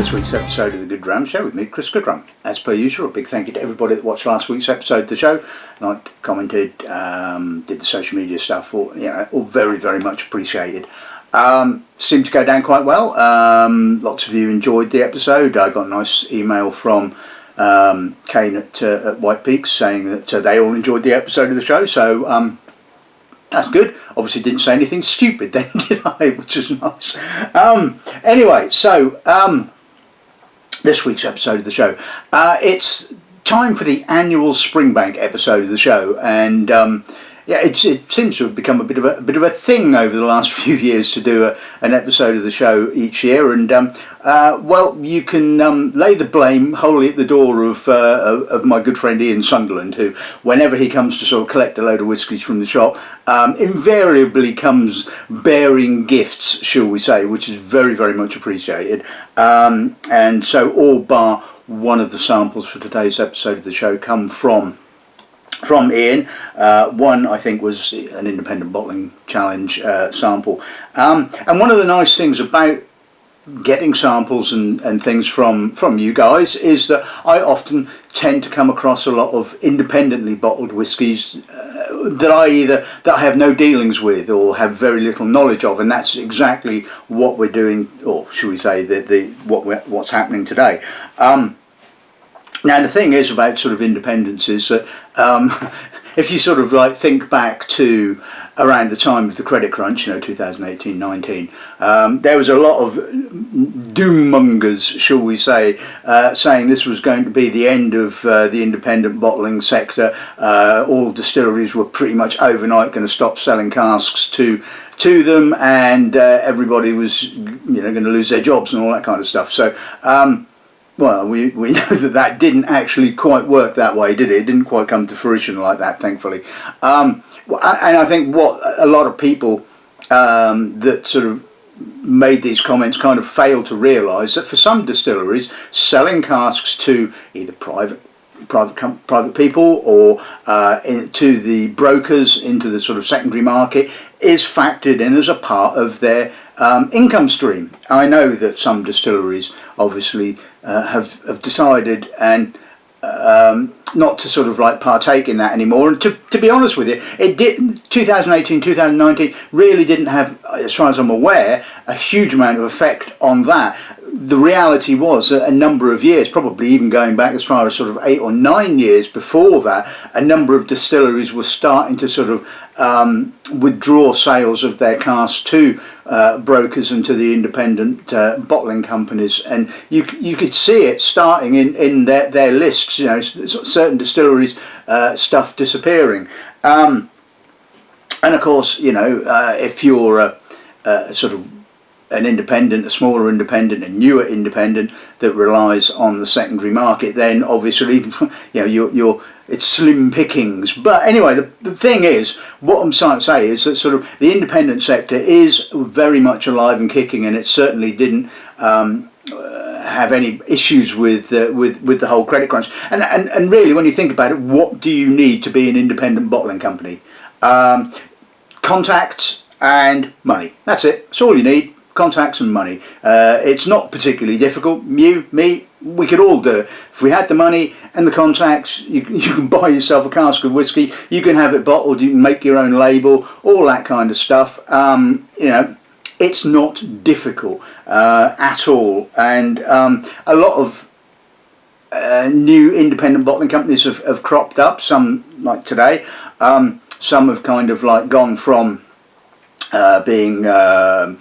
this week's episode of the Goodrum Show with me, Chris Goodrum. As per usual, a big thank you to everybody that watched last week's episode of the show, liked, commented, did the social media stuff, all very, very much appreciated. Seemed to go down quite well. Lots of you enjoyed the episode. I got a nice email from Kane at White Peaks saying that they all enjoyed the episode of the show, so that's good. Obviously didn't say anything stupid then, did I? Which is nice. Anyway, so this week's episode of the show. It's time for the annual Springbank episode of the show, and it seems to have become a bit of a thing over the last few years to do an episode of the show each year. And well, you can lay the blame wholly at the door of my good friend Ian Sunderland, who, whenever he comes to sort of collect a load of whiskies from the shop, invariably comes bearing gifts, shall we say, which is very, very much appreciated. And so all bar one of the samples for today's episode of the show come from Ian. One, I think, was an independent bottling challenge sample. And one of the nice things about getting samples and things from you guys is that I often tend to come across a lot of independently bottled whiskies that I have no dealings with or have very little knowledge of, and that's exactly what we're doing, or should we say what's happening today. Now the thing is about sort of independence is that if you sort of like think back to around the time of the credit crunch, 2018-19, there was a lot of doom mongers, shall we say, saying this was going to be the end of the independent bottling sector. All distilleries were pretty much overnight going to stop selling casks to them, and everybody was going to lose their jobs and all that kind of stuff. So well, we know that didn't actually quite work that way, did it? It didn't quite come to fruition like that, thankfully. And I think what a lot of people that sort of made these comments kind of failed to realise that for some distilleries, selling casks to either private people or to the brokers into the sort of secondary market is factored in as a part of their income stream. I know that some distilleries obviously have decided and not to sort of like partake in that anymore, and to be honest with you, it did 2018-2019 really didn't have, as far as I'm aware, a huge amount of effect on that. The reality was that a number of years, probably even going back as far as sort of 8 or 9 years before that, a number of distilleries were starting to sort of withdraw sales of their casks to brokers and to the independent bottling companies, and you could see it starting in their lists. Certain distilleries stuff disappearing, and of course, if you're sort of an independent, a smaller independent, a newer independent that relies on the secondary market, then obviously it's slim pickings. But anyway, the thing is, what I'm trying to say is that sort of the independent sector is very much alive and kicking, and it certainly didn't have any issues with the whole credit crunch. And really, when you think about it, what do you need to be an independent bottling company? Contacts and money. That's it. That's all you need. Contacts and money. It's not particularly difficult. You, me, we could all do it. If we had the money and the contacts, you can buy yourself a cask of whiskey, you can have it bottled, you can make your own label, all that kind of stuff. It's not difficult at all. And a lot of new independent bottling companies have cropped up, some like today. Some have kind of like gone from being a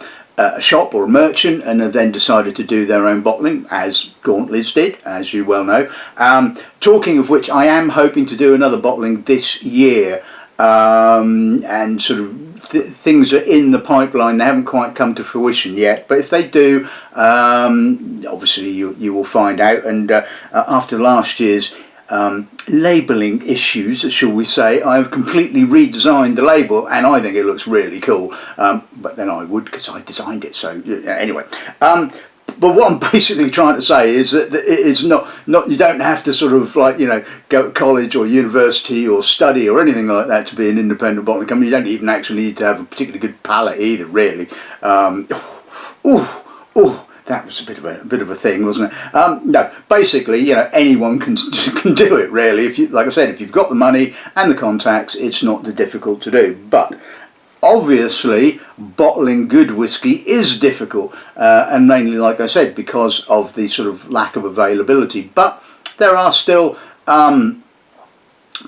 shop or a merchant and have then decided to do their own bottling, as Gauntley's did, as you well know. Talking of which, I am hoping to do another bottling this year, and sort of things are in the pipeline. They haven't quite come to fruition yet, but if they do, obviously you will find out. And after last year's labelling issues, shall we say, I have completely redesigned the label, and I think it looks really cool. But then I would, because I designed it. So anyway, but what I'm basically trying to say is that it's not you don't have to sort of like go to college or university or study or anything like that to be an independent bottling company. You don't even actually need to have a particularly good palate either, really. that was a bit of a thing, wasn't it? No, basically, you know, anyone can do it really. If you, like I said, if you've got the money and the contacts, it's not difficult to do. But obviously, bottling good whiskey is difficult, and mainly, like I said, because of the sort of lack of availability. But there are still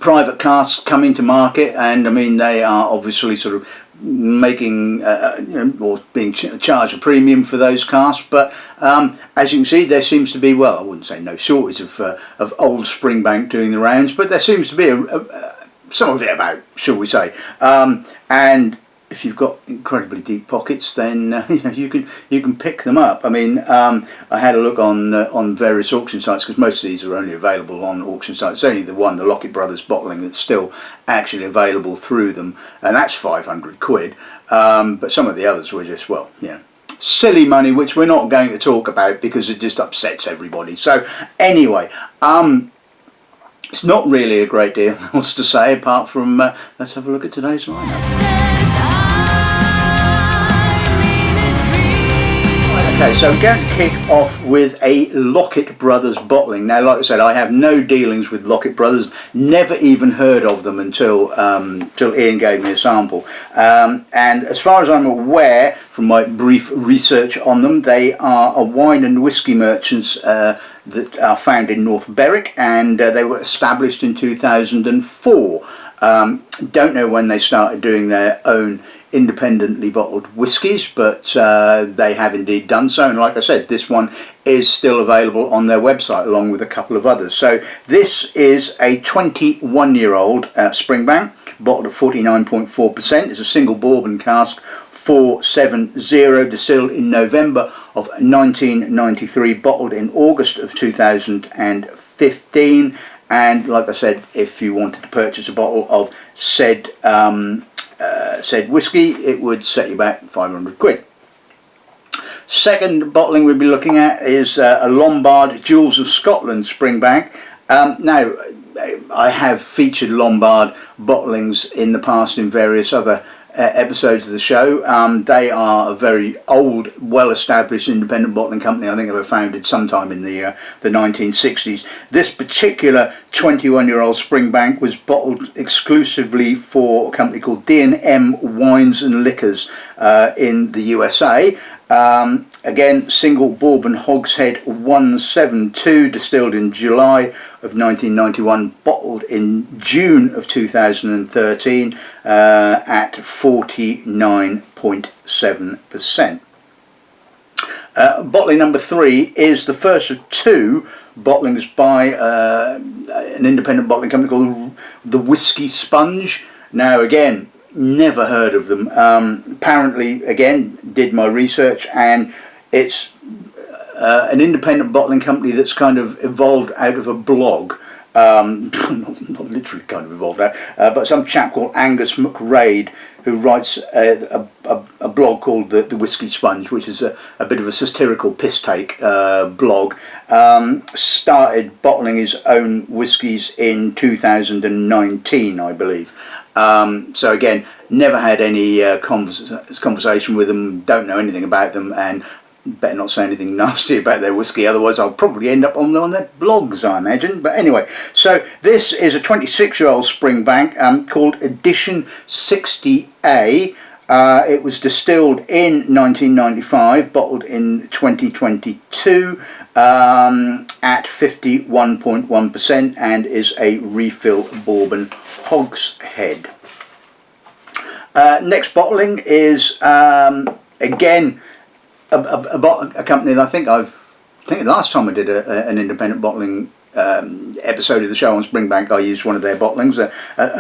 private casks coming to market, and I mean, they are obviously sort of making you know, or being charged a premium for those casks. But as you can see, there seems to be, well, I wouldn't say no shortage of old Springbank doing the rounds, but there seems to be some of it about, shall we say. And if you've got incredibly deep pockets, then you know, you can pick them up. I mean, I had a look on various auction sites, because most of these are only available on auction sites. It's only the one, the Lockett Brothers bottling, that's still actually available through them, and that's 500 quid. But some of the others were just, well, you know, silly money, which we're not going to talk about because it just upsets everybody. So anyway, it's not really a great deal else to say apart from let's have a look at today's lineup. Okay, so I'm going to kick off with a Lockett Brothers bottling. Now, like I said, I have no dealings with Lockett Brothers, never even heard of them until Ian gave me a sample. And as far as I'm aware, from my brief research on them, they are a wine and whiskey merchants that are found in North Berwick, and they were established in 2004. Don't know when they started doing their own independently bottled whiskies, but they have indeed done so, and like I said, this one is still available on their website along with a couple of others. So this is a 21-year-old Springbank, bottled at 49.4%. It's a single bourbon cask, 470, distilled in November of 1993, bottled in August of 2015. And like I said, if you wanted to purchase a bottle of said whiskey, it would set you back 500 quid. Second bottling we'll be looking at is a Lombard Jewels of Scotland Springbank. Now, I have featured Lombard bottlings in the past in various other episodes of the show. They are a very old, well-established independent bottling company. I think they were founded sometime in the 1960s. This particular 21-year-old Springbank was bottled exclusively for a company called D&M Wines and Liquors in the USA. Again, single bourbon hogshead 172, distilled in July of 1991, bottled in June of 2013 at 49.7%. Bottling number 3 is the first of 2 bottlings by an independent bottling company called the Whisky Sponge. Now again, never heard of them. Apparently, again, did my research, and it's an independent bottling company that's kind of evolved out of a blog. Not literally kind of evolved out, but some chap called Angus McRae, who writes a blog called the Whisky Sponge, which is a bit of a satirical piss take blog, started bottling his own whiskies in 2019, I believe. So again, never had any conversation with them, don't know anything about them, and better not say anything nasty about their whiskey, otherwise I'll probably end up on their blogs, I imagine. But anyway, so this is a 26-year-old Springbank called Edition 60A. It was distilled in 1995, bottled in 2022 at 51.1%, and is a refill bourbon hogshead. Next bottling is again a company that I think the last time I did an independent bottling episode of the show on Springbank, I used one of their bottlings, a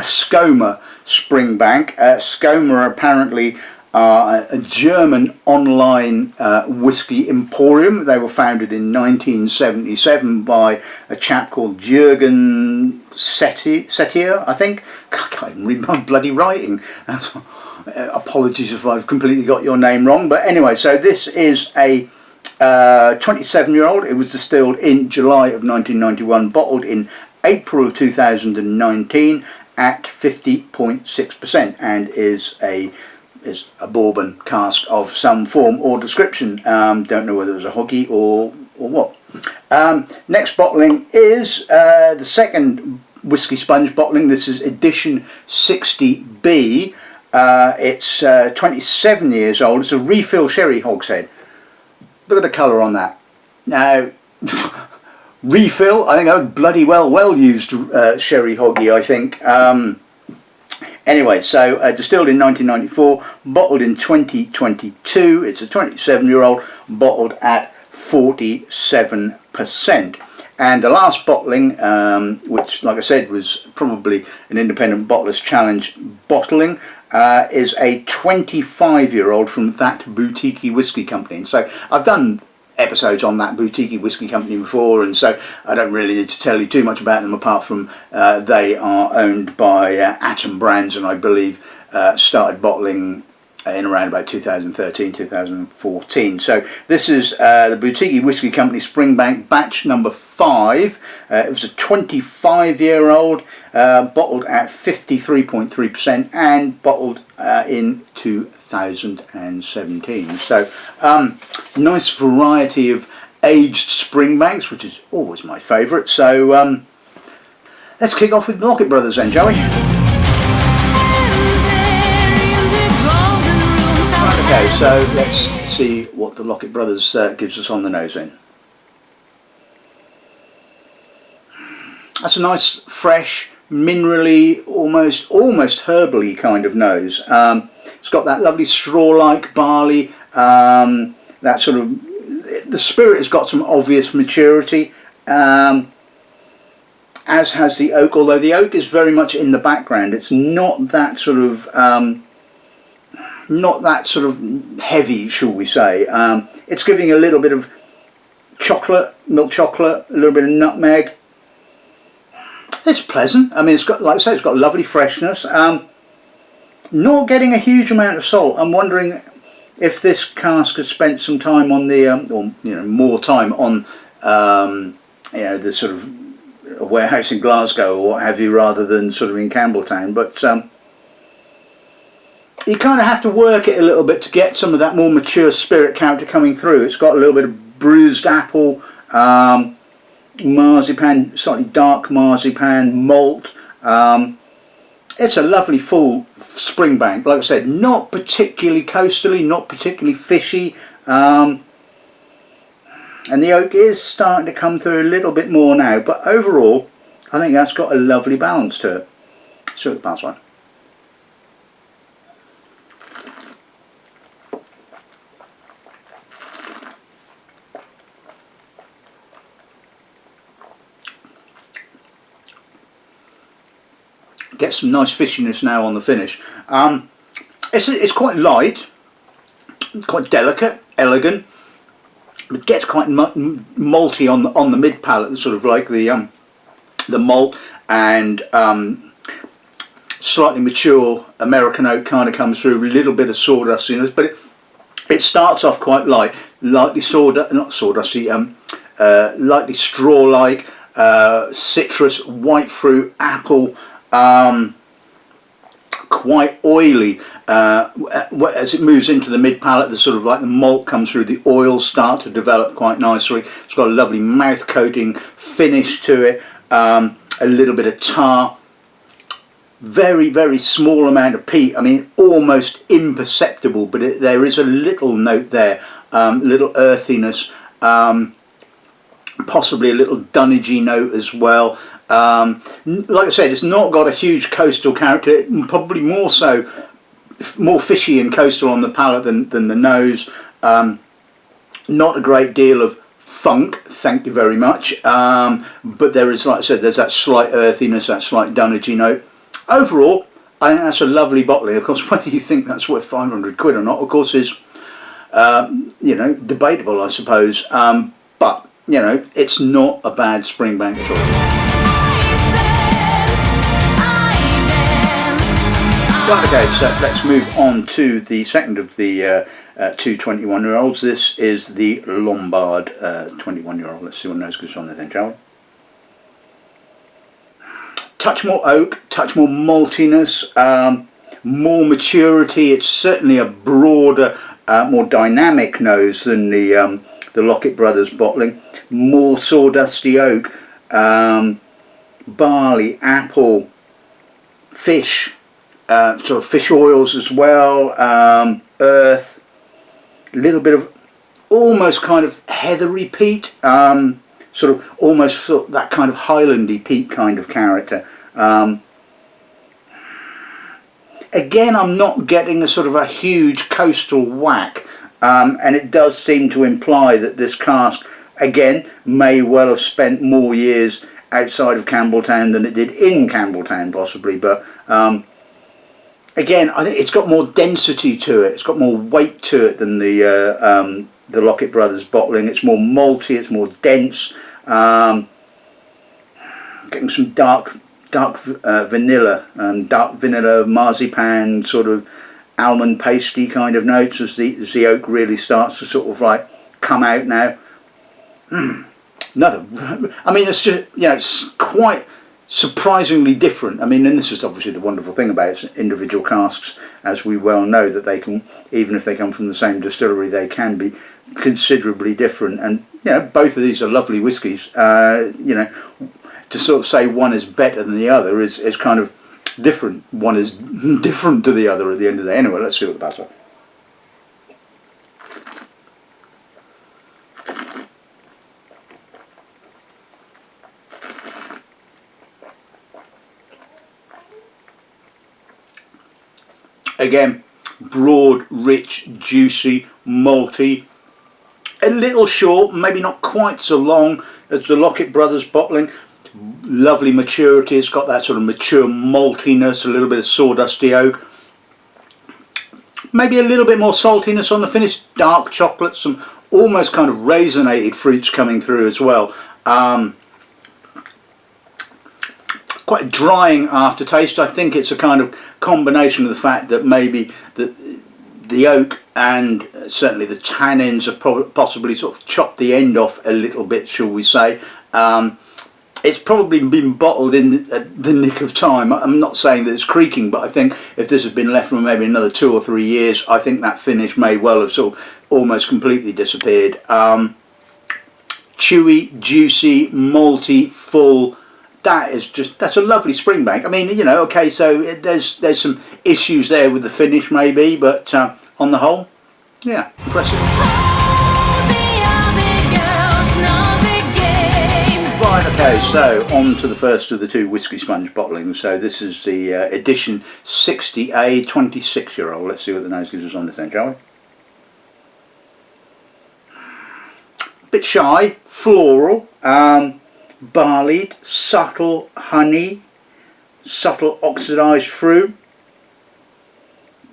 SCOMA Springbank. SCOMA apparently are a German online whiskey emporium. They were founded in 1977 by a chap called Jürgen Settier, I think. I can't even read my bloody writing. Apologies if I've completely got your name wrong. But anyway, so this is a 27-year-old. It was distilled in July of 1991, bottled in April of 2019 at 50.6%, and is a is a bourbon cask of some form or description. Don't know whether it was a hockey or what. Next bottling is the second Whisky Sponge bottling. This is edition 60B. It's 27 years old. It's a refill sherry hogshead. Look at the colour on that. Now, refill, I think that was bloody well used sherry hoggy, I think. Anyway, so distilled in 1994, bottled in 2022. It's a 27-year-old, bottled at 47%. And the last bottling, which, like I said, was probably an Independent Bottlers Challenge bottling, is a 25-year-old from That Boutique Whisky Company. And so I've done episodes on That Boutique Whisky Company before, and so I don't really need to tell you too much about them, apart from they are owned by Atom Brands, and I believe started bottling in around about 2013, 2014. So this is the Boutique Whisky Company Springbank batch number 5. It was a 25-year-old, bottled at 53.3% and bottled in 2017. So nice variety of aged Springbanks, which is always my favourite. So let's kick off with the Lockett brothers then, shall we? Okay, so let's see what the Lockett brothers gives us on the nose then. That's a nice, fresh, minerally, almost herbally kind of nose. It's got that lovely straw-like barley. That sort of, the spirit has got some obvious maturity, as has the oak. Although the oak is very much in the background. It's not that sort of heavy, shall we say. It's giving a little bit of chocolate, milk chocolate, a little bit of nutmeg. It's pleasant. I mean, it's got, like I say, it's got lovely freshness. Not getting a huge amount of salt. I'm wondering if this cask has spent some time on the, or more time on, the sort of a warehouse in Glasgow or what have you, rather than sort of in Campbelltown. But you kind of have to work it a little bit to get some of that more mature spirit character coming through. It's got a little bit of bruised apple, marzipan, slightly dark marzipan, malt. It's a lovely full Springbank. Like I said, not particularly coastally, not particularly fishy. And the oak is starting to come through a little bit more now. But overall, I think that's got a lovely balance to it. So the pass one. Get some nice fishiness now on the finish. It's quite light, quite delicate, elegant. It gets quite malty on the mid palate, sort of like the malt and slightly mature American oak kind of comes through. A little bit of sawdustiness, but it starts off quite light, lightly lightly straw-like, citrus, white fruit, apple. Quite oily as it moves into the mid palate. The sort of like the malt comes through, the oils start to develop quite nicely. It's got a lovely mouth coating finish to it, a little bit of tar, very small amount of peat. I mean, almost imperceptible, but there is a little note there, little earthiness, possibly a little dunnagey note as well. Like I said, it's not got a huge coastal character, probably more fishy and coastal on the palate than the nose. Not a great deal of funk, thank you very much, but there is, like I said, there's that slight earthiness, that slight dunnagey note. Overall, I think that's a lovely bottling. Of course, whether you think that's worth 500 quid or not, of course, is debatable, I suppose, but it's not a bad Springbank at all. Right, okay, so let's move on to the second of the two 21-year-olds. This is the Lombard 21-year-old. Let's see what nose goes on there then, shall we? Touch more oak, touch more maltiness, more maturity. It's certainly a broader, more dynamic nose than the Lockett Brothers bottling. More sawdusty oak, barley, apple, fish, sort of fish oils as well, earth, a little bit of almost kind of heathery peat, sort of almost that kind of Highlandy peat kind of character. Again, I'm not getting a sort of a huge coastal whack, and it does seem to imply that this cask, again, may well have spent more years outside of Campbelltown than it did in Campbelltown, possibly. But again, I think it's got more density to it. It's got more weight to it than the Lockett Brothers bottling. It's more malty. It's more dense. Getting some dark vanilla, dark vanilla, marzipan, sort of almond pasty kind of notes as the oak really starts to sort of like come out now. Another, I mean, it's just, you know, it's quite surprisingly different. I mean, and this is obviously the wonderful thing about individual casks, as we well know, that they can, even if they come from the same distillery, they can be considerably different. And you know, both of these are lovely whiskies. You know, to sort of say one is better than the other is kind of different. One is different to the other at the end of the day. Anyway, let's see what the battle. Again, broad, rich, juicy, malty, a little short, maybe not quite so long as the Lockett Brothers bottling. Lovely maturity. It's got that sort of mature maltiness, a little bit of sawdusty oak, maybe a little bit more saltiness on the finish, dark chocolate, some almost kind of raisinated fruits coming through as well. Quite a drying aftertaste. I think it's a kind of combination of the fact that maybe the oak and certainly the tannins have possibly sort of chopped the end off a little bit, shall we say. It's probably been bottled in the nick of time. I'm not saying that it's creaking, but I think if this had been left for maybe another 2 or 3 years, I think that finish may well have sort of almost completely disappeared. Chewy, juicy, malty, full. That's a lovely Springbank. I mean, you know, okay, so there's some issues there with the finish maybe, but on the whole, yeah, impressive. Right, okay, so on to the first of the 2 Whisky Sponge bottlings. So this is the edition 60A 26-year-old. Let's see what the nose gives us on this end, shall we? Bit shy, floral, barleyed, subtle honey, subtle oxidised fruit.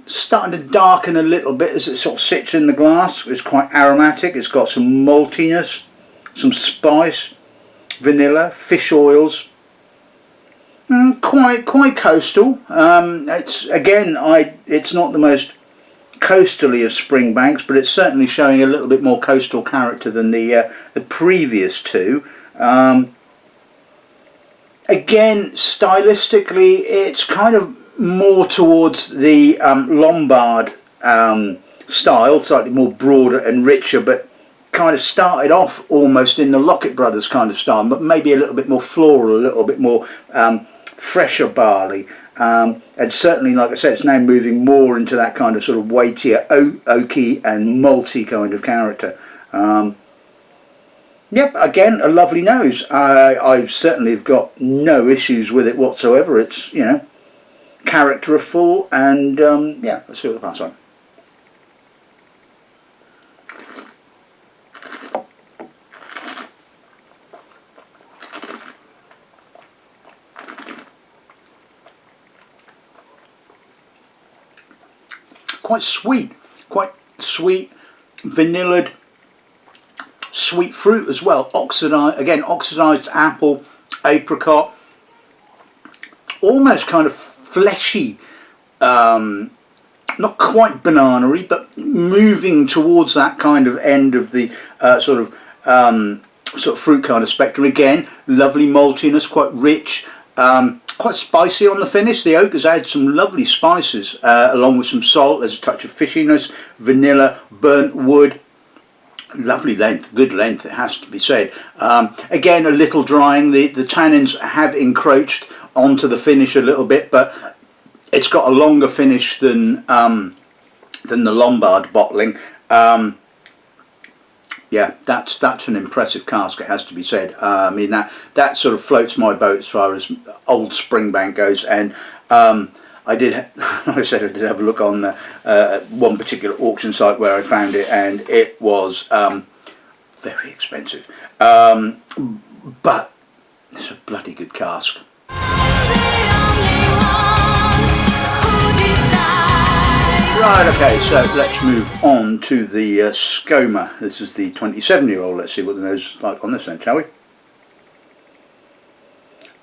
Starting to darken a little bit as it sort of sits in the glass. It's quite aromatic. It's got some maltiness, some spice, vanilla, fish oils. Quite coastal. It's again, it's not the most coastally of Springbanks, but it's certainly showing a little bit more coastal character than the previous 2. Again, stylistically, it's kind of more towards the Lombard style, slightly more broader and richer, but kind of started off almost in the Lockett Brothers kind of style, but maybe a little bit more floral, a little bit more fresher barley. And certainly, like I said, it's now moving more into that kind of sort of weightier, oaky and malty kind of character. Yep, again, a lovely nose. I've certainly got no issues with it whatsoever. It's, you know, characterful, and yeah, let's see what the pass on. Quite sweet, vanilla'd, sweet fruit as well. Oxidized apple, apricot, almost kind of fleshy, not quite banana-y, but moving towards that kind of end of the sort of fruit kind of spectrum. Again, lovely maltiness, quite rich, Quite spicy on the finish. The oak has had some lovely spices along with some salt. There's a touch of fishiness, vanilla, burnt wood. Lovely length, good length, it has to be said. Again, a little drying. The tannins have encroached onto the finish a little bit, but it's got a longer finish than the Lombard bottling. Yeah, that's an impressive cask, it has to be said. I mean, that sort of floats my boat as far as old Springbank goes. And I did, like I said, I did have a look on one particular auction site where I found it, and it was very expensive. But it's a bloody good cask. Right, okay, so let's move on to the SCOMA. This is the 27-year-old. Let's see what the nose is like on this end, shall we?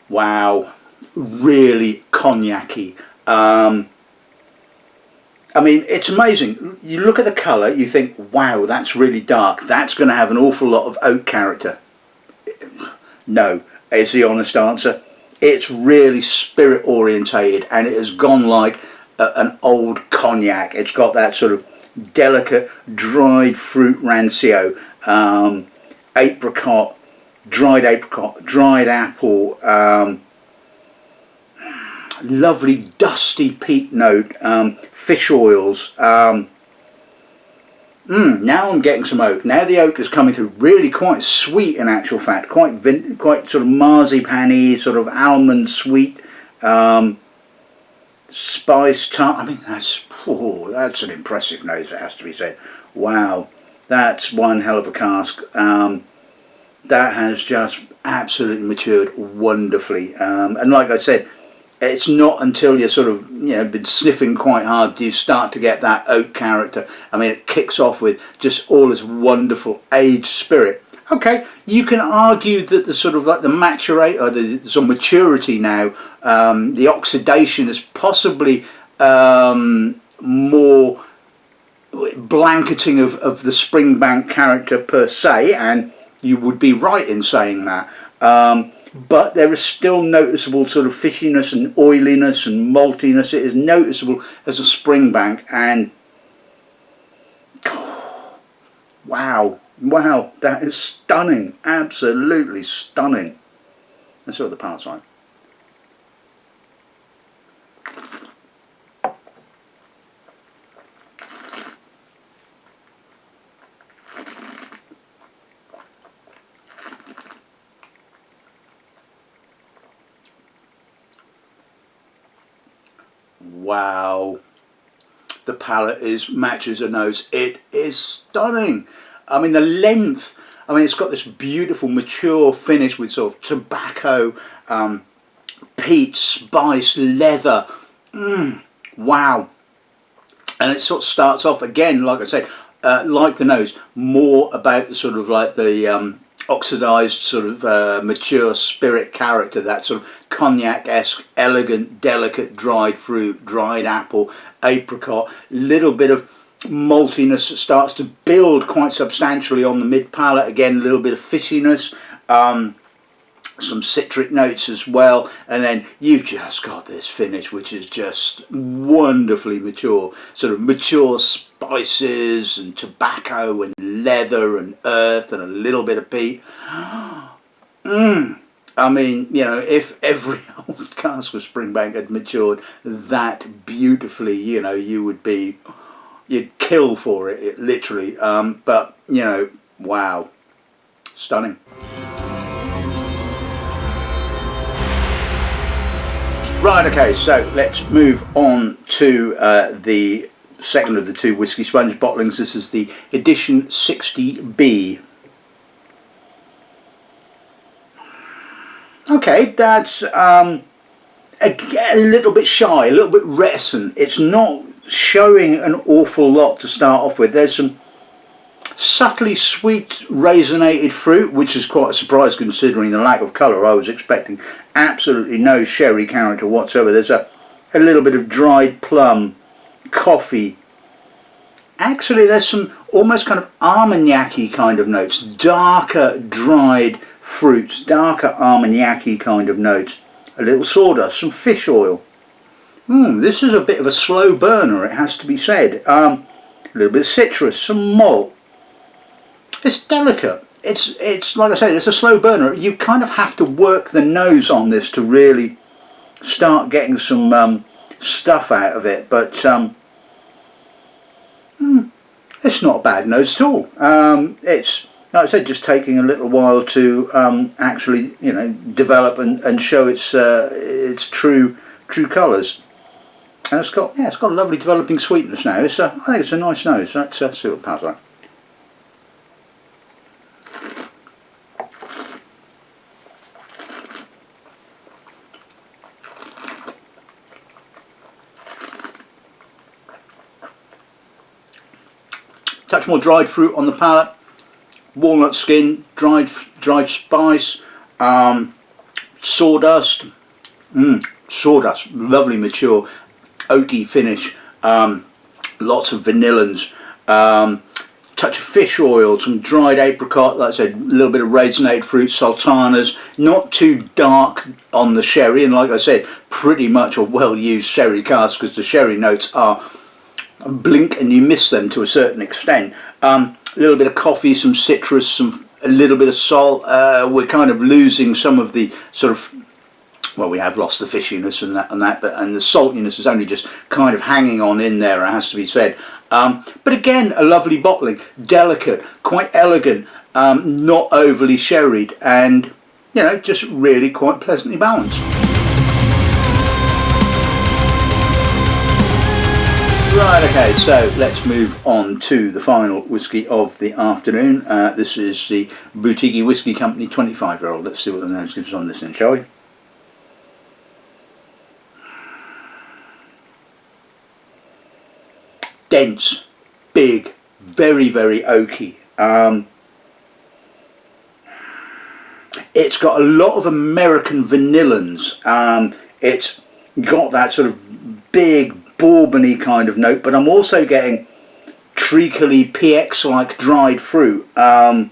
Wow, really cognac-y. I mean, it's amazing. You look at the colour, you think, wow, that's really dark. That's going to have an awful lot of oak character. No, is the honest answer. It's really spirit orientated, and it has gone like an old cognac. It's got that sort of delicate dried fruit rancio, apricot, dried apple, lovely dusty peat note, fish oils. Now I'm getting some oak. Now the oak is coming through really quite sweet, in actual fact, quite sort of marzipan-y, sort of almond sweet, spice tart. I mean, that's an impressive nose, it has to be said. Wow, that's one hell of a cask. That has just absolutely matured wonderfully. And like I said, it's not until you're sort of, you know, been sniffing quite hard do you start to get that oak character. I mean, it kicks off with just all this wonderful aged spirit. Okay, you can argue that the sort of like the maturate or the sort of maturity now, the oxidation is possibly more blanketing of the Springbank character per se, and you would be right in saying that. But there is still noticeable sort of fishiness and oiliness and maltiness. It is noticeable as a Springbank, and wow, that is stunning, absolutely stunning. Let's see what the parts like. Wow, the palate matches a nose. It is stunning. I mean, the length, I mean, it's got this beautiful mature finish with sort of tobacco, peat, spice, leather. Wow. And it sort of starts off again, like I said, like the nose, more about the sort of like the oxidized sort of mature spirit character, that sort of cognac-esque, elegant, delicate dried fruit, dried apple, apricot, little bit of maltiness starts to build quite substantially on the mid palate. Again, a little bit of fishiness, some citric notes as well, and then you've just got this finish which is just wonderfully mature, sort of mature spices and tobacco and leather and earth and a little bit of peat. I mean, you know, if every old cask of Springbank had matured that beautifully, you know, you'd kill for it literally. But, you know, wow, stunning. Right, okay, so let's move on to the second of the two Whisky Sponge bottlings. This is the Edition 60B. Okay, that's a little bit shy, a little bit reticent. It's not showing an awful lot to start off with. There's some subtly sweet raisinated fruit, which is quite a surprise considering the lack of colour. I was expecting absolutely no sherry character whatsoever. There's a little bit of dried plum, coffee. Actually, there's some almost kind of armagnac-y kind of notes, darker dried fruits, darker armagnac-y kind of notes. a little sawdust, some fish oil. This is a bit of a slow burner, it has to be said. A little bit of citrus, some malt. It's delicate. It's like I say, it's a slow burner. You kind of have to work the nose on this to really start getting some stuff out of it. But it's not a bad nose at all. It's, like I said, just taking a little while to actually, you know, develop and show its true colours. And it's got a lovely developing sweetness now. I think it's a nice nose. Let's see what it passes like. Touch more dried fruit on the palate, walnut skin, dried spice, sawdust. Sawdust, lovely mature, oaky finish. Lots of vanillins. Touch of fish oil, some dried apricot. Like I said, a little bit of raisinated fruit, sultanas. Not too dark on the sherry, and like I said, pretty much a well-used sherry cask because the sherry notes are blink and you miss them to a certain extent. A little bit of coffee, some citrus, a little bit of salt. We're kind of losing some of the sort of, well, we have lost the fishiness and that, and the saltiness is only just kind of hanging on in there, it has to be said. But again, a lovely bottling, delicate, quite elegant, not overly sherried, and you know, just really quite pleasantly balanced. Right, okay, so let's move on to the final whisky of the afternoon. This is the Boutique Whisky Company 25-year-old. Let's see what the nose gives us on this then, shall we? Dense, big, very, very oaky. It's got a lot of American vanillins. It's got that sort of big, bourbon-y kind of note, but I'm also getting treacly PX-like dried fruit. Now,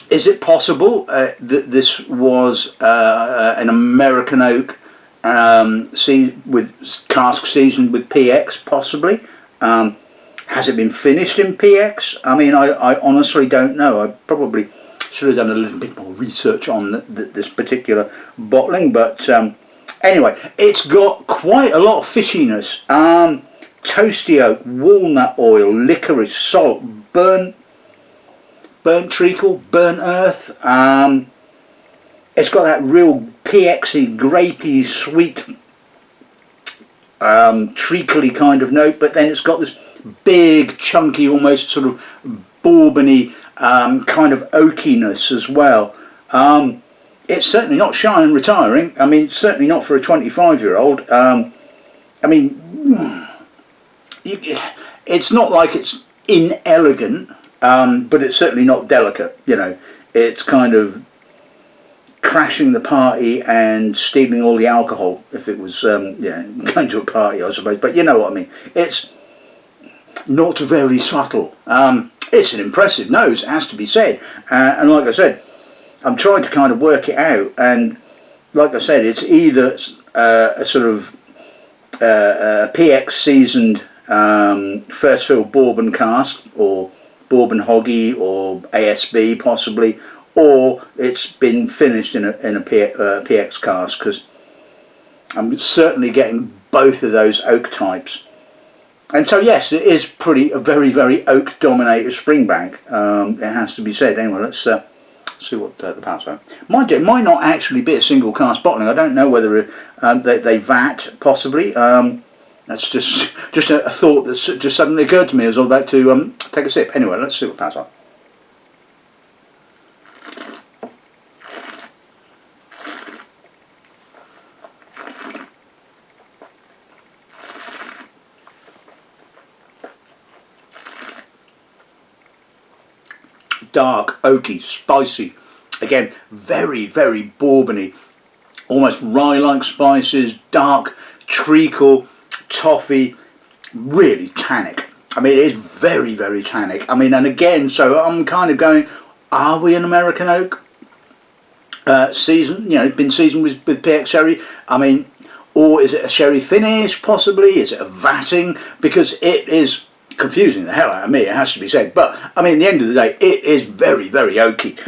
is it possible that this was an American oak with cask seasoned with PX? Possibly. Has it been finished in PX? I mean, I honestly don't know. I probably should have done a little bit more research on this particular bottling, but anyway, it's got quite a lot of fishiness. Toasty oak, walnut oil, licorice, salt, burnt treacle, burnt earth. It's got that real PXy, grapey, sweet, treacly kind of note, but then it's got this big, chunky, almost sort of bourbon-y kind of oakiness as well. It's certainly not shy and retiring. I mean, certainly not for a 25-year-old. I mean, it's not like it's inelegant, but it's certainly not delicate. You know, it's kind of crashing the party and stealing all the alcohol if it was, yeah, going to a party, I suppose. But you know what I mean. It's not very subtle. It's an impressive nose, it has to be said. And like I said, I'm trying to kind of work it out, and like I said, it's either a sort of PX seasoned first fill bourbon cask, or bourbon hoggy, or ASB possibly, or it's been finished in a PX cask, because I'm certainly getting both of those oak types. And so yes, it is a very, very oak dominated Springbank, it has to be said. Anyway, let's see what the pounds are. Mind you, it might not actually be a single cask bottling. I don't know whether they vat, possibly. That's just a thought that's just suddenly occurred to me as I was about to take a sip. Anyway, let's see what the pounds are. Dark, oaky, spicy, again very, very bourbony, almost rye-like spices, dark treacle, toffee, really tannic. I mean, it is very, very tannic. I mean, and again, so I'm kind of going, are we an American oak? seasoned, you know, been seasoned with PX sherry. I mean, or is it a sherry finish possibly? Is it a vatting? Because it is confusing the hell out of me, it has to be said. But I mean, at the end of the day, it is very, very oaky.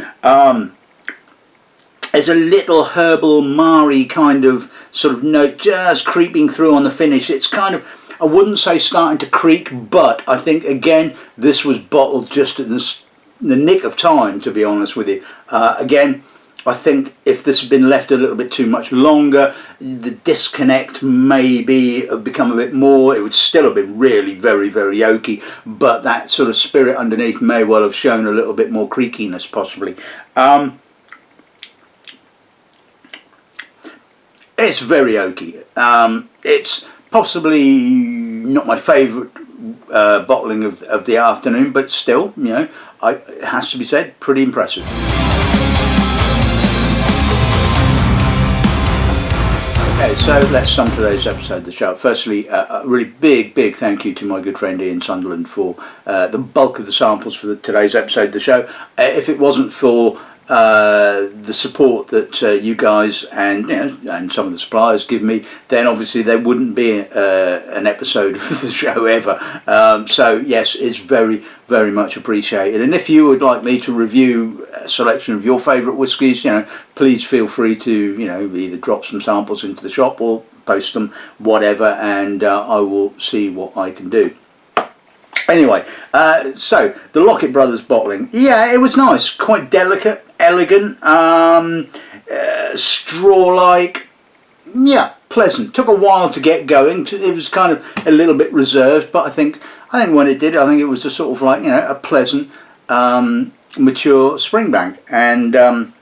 There's a little herbal marry kind of sort of note just creeping through on the finish. It's kind of, I wouldn't say starting to creak, but I think again this was bottled just in the nick of time, to be honest with you. Again, I think if this had been left a little bit too much longer, the disconnect maybe have become a bit more. It would still have been really very, very oaky, but that sort of spirit underneath may well have shown a little bit more creakiness possibly. It's very oaky. It's possibly not my favourite bottling of the afternoon, but still, you know, it has to be said, pretty impressive. Okay, so let's sum today's episode of the show. Firstly, a really big thank you to my good friend Ian Sunderland for the bulk of the samples for today's episode of the show. If it wasn't for the support that you guys and, you know, and some of the suppliers give me, then obviously there wouldn't be an episode of the show ever. So yes, it's very, very much appreciated. And if you would like me to review a selection of your favourite whiskies, you know, please feel free to, you know, either drop some samples into the shop or post them, whatever, and I will see what I can do. Anyway, so the Lockett Brothers bottling, yeah, it was nice, quite delicate, elegant, straw-like, yeah, pleasant. Took a while to get going. It was kind of a little bit reserved, but I think when it did, I think it was a sort of like, you know, a pleasant, mature Springbank, and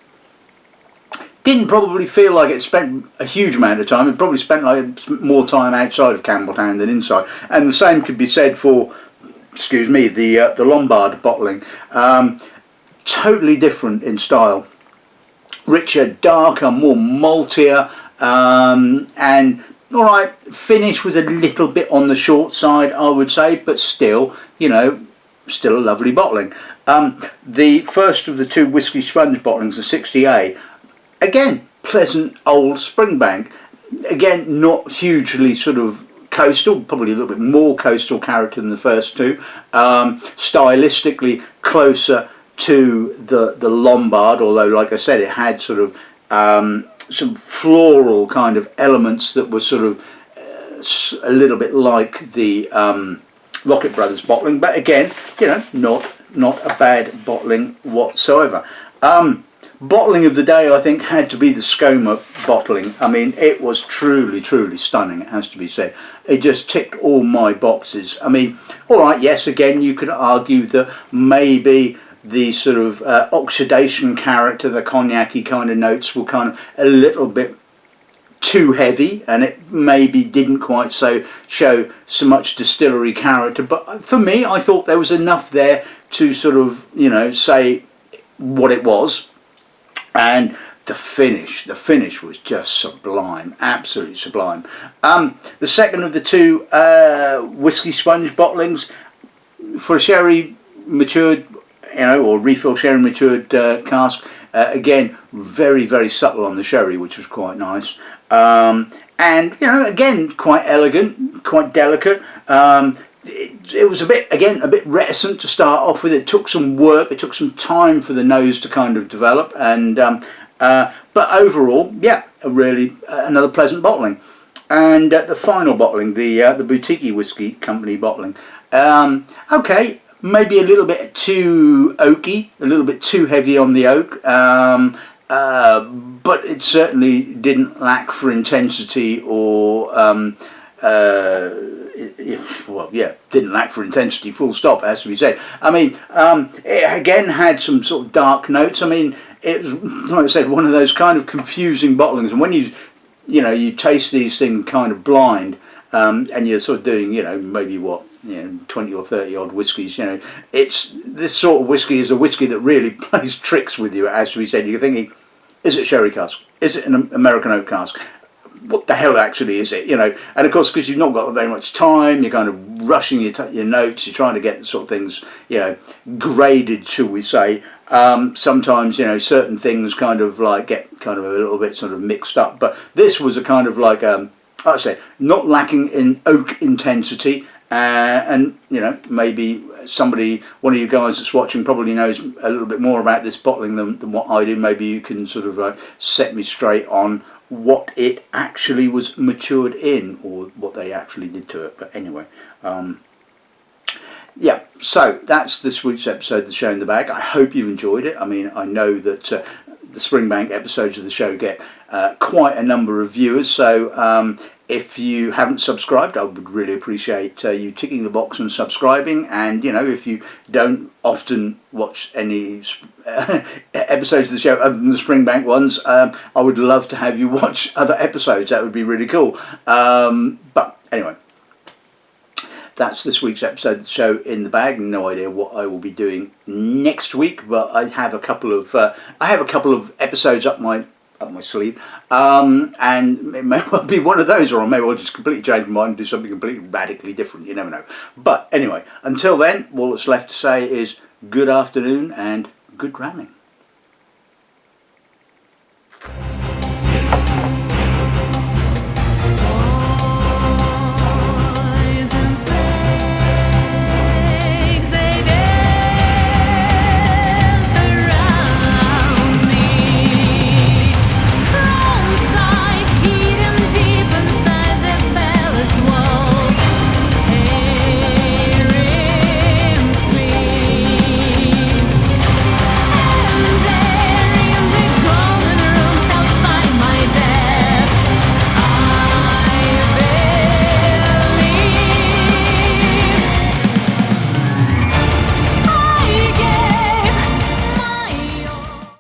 didn't probably feel like it spent a huge amount of time. It probably spent like more time outside of Campbelltown than inside, and the same could be said for, excuse me, the Lombard bottling. Totally different in style, richer, darker, more maltier, and all right, finish was a little bit on the short side, I would say, but still, you know, still a lovely bottling. The first of the two Whisky Sponge bottlings, the 60A, again, pleasant old Springbank. Again, not hugely sort of coastal, probably a little bit more coastal character than the first two. Stylistically closer to the Lombard, although, like I said, it had sort of some floral kind of elements that were sort of a little bit like the Lockett Brothers bottling, but again, you know, not a bad bottling whatsoever. Bottling of the day, I think, had to be the SCOMA bottling. I mean, it was truly stunning, it has to be said. It just ticked all my boxes. I mean, all right, yes, again, you could argue that maybe the sort of oxidation character, the cognac-y kind of notes were kind of a little bit too heavy, and it maybe didn't quite show so much distillery character. But for me, I thought there was enough there to sort of, you know, say what it was. And the finish was just sublime, absolutely sublime. The second of the two Whisky Sponge bottlings, for a sherry matured, you know, or refill sherry matured cask, again, very subtle on the sherry, which was quite nice. And, you know, again, quite elegant, quite delicate. It was a bit reticent to start off with. It took some work, it took some time for the nose to kind of develop, and but overall, yeah, another pleasant bottling. And the final bottling, the Boutique Whisky Company bottling, okay, maybe a little bit too oaky, a little bit too heavy on the oak, but it certainly didn't lack for intensity or well, yeah, didn't lack for intensity, full stop, has to be said. I mean, it again had some sort of dark notes. I mean, it was, like I said, one of those kind of confusing bottlings, and when you taste these things kind of blind, and you're sort of doing, you know, maybe what, you know, 20 or 30 odd whiskies, you know, it's this sort of whiskey is a whiskey that really plays tricks with you, it has to be said. You're thinking, is it sherry cask? Is it an American oak cask? What the hell actually is it, you know? And of course, because you've not got very much time, you're kind of rushing your notes, you're trying to get the sort of things, you know, graded, shall we say, sometimes, you know, certain things kind of like get kind of a little bit sort of mixed up. But this was a kind of like, like I say, not lacking in oak intensity. And you know, maybe one of you guys that's watching probably knows a little bit more about this bottling than what I do. Maybe you can sort of set me straight on what it actually was matured in, or what they actually did to it. But anyway, yeah, so that's this week's episode of The Show in the Bag. I hope you've enjoyed it. I mean, I know that the Springbank episodes of the show get quite a number of viewers, so if you haven't subscribed, I would really appreciate you ticking the box and subscribing. And you know, if you don't often watch any episodes of the show other than the Springbank ones, I would love to have you watch other episodes. That would be really cool. But anyway, that's this week's episode of The Show in the Bag. No idea what I will be doing next week, but I have a couple of episodes up my sleeve, and it may well be one of those, or I may well just completely change my mind and do something completely radically different. You never know. But anyway, until then, all that's left to say is good afternoon and good ramming.